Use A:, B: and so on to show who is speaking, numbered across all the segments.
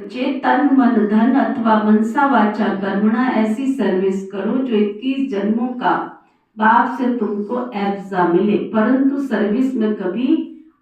A: बच्चे तन मन धन अथवा मनसा वाचा कर्मणा ऐसी सर्विस करो जो 21 जन्मों का बाप से तुमको एवजा मिले, परंतु सर्विस में कभी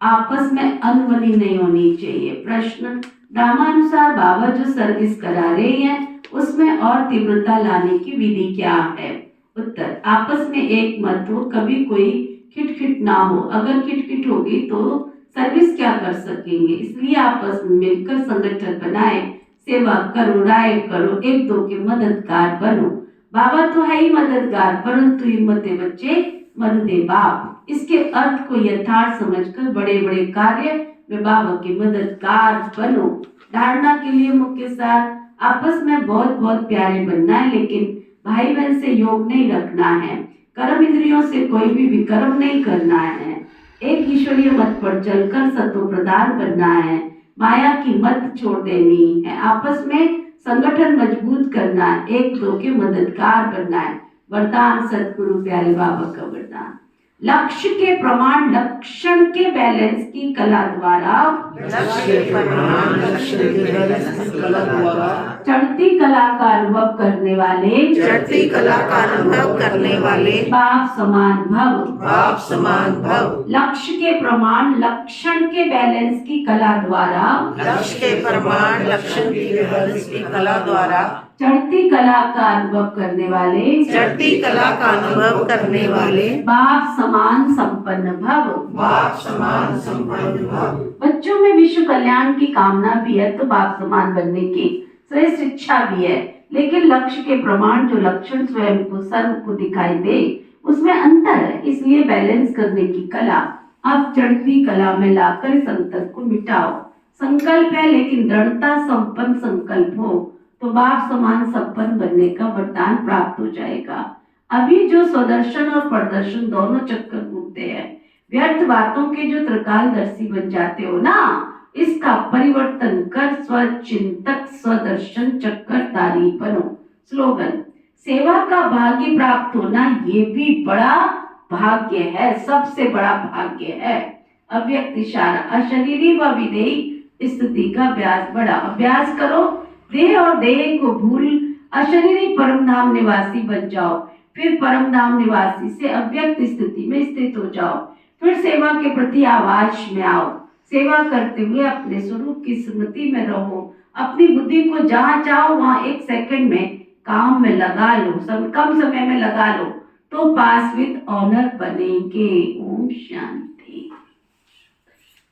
A: आपस में अनबनी नहीं होनी चाहिए। प्रश्न, रामानुसार बाबा जो सर्विस करा रहे हैं उसमें और तीव्रता लाने की विधि क्या है? उत्तर, आपस में एक मत हो, कभी कोई खिटखिट ना हो। अगर खिटखिट होगी तो सर्विस क्या कर सकेंगे, इसलिए आपस में मिलकर संगठन बनाए, सेवा करो, राय करो, एक दो के मददगार बनो। बाबा तो है ही मददगार, परंतु हिम्मते बच्चे मदद दे बाप। इसके अर्थ को यथार्थ समझकर बड़े बड़े कार्य में बाबा के मददगार बनो। धारणा के लिए मुख्य सार, आपस में बहुत बहुत प्यारे बनना है, लेकिन भाई बहन से योग नहीं रखना है। कर्म इंद्रियों से कोई भी विकर्म नहीं करना है। एक ईश्वरीय मत पर चलकर सत्व प्रदान करना है। माया की मत छोड़ देनी है। आपस में संगठन मजबूत करना है। एक दो के मददगार बनना है। वरदान सतगुरु प्यारे बाबा का वरदान। लक्ष्य के प्रमाण लक्षण के बैलेंस की कला द्वारा, चढ़ती कला का अनुभव करने वाले बाप समान भव। लक्ष्य के प्रमाण लक्षण के बैलेंस की कला द्वारा, चढ़ती कला का अनुभव करने वाले बाप समान संपन्न भव। बच्चों में विश्व कल्याण की कामना भी है तो बाप समान बनने की श्रेष्ठ इच्छा भी है, लेकिन लक्ष्य के प्रमाण जो लक्षण स्वयं को सर्व को दिखाई दे उसमें अंतर है। इसलिए बैलेंस करने की कला अब चढ़ती कला में लाकर इस अंतर को मिटाओ। संकल्प है, लेकिन दृढ़ता संपन्न संकल्प हो तो बाप समान संपन्न बनने का वरदान प्राप्त हो जाएगा। अभी जो स्वदर्शन और प्रदर्शन दोनों चक्कर घूमते हैं, व्यर्थ बातों के जो त्रिकालदर्शी बन जाते हो ना, इसका परिवर्तन कर स्वचिंतक स्वदर्शन चक्रधारी बनो। स्लोगन, सेवा का भाग्य प्राप्त होना ये भी बड़ा भाग्य है, सबसे बड़ा भाग्य है। अव्यक्त इशारा, अशरीरी व विधेयी स्थिति का अभ्यास करो। देह और देह को भूल अशरीरी परम धाम निवासी बन जाओ, फिर परम धाम निवासी से अव्यक्त स्थिति में स्थित हो जाओ, फिर सेवा के प्रति आवाज में आओ। सेवा करते हुए अपने स्वरूप की स्मृति में रहो। अपनी बुद्धि को जहाँ चाहो वहाँ एक सेकंड में काम में लगा लो, कम समय में लगा लो तो पास विद ऑनर बनेंगे। ओम शांति।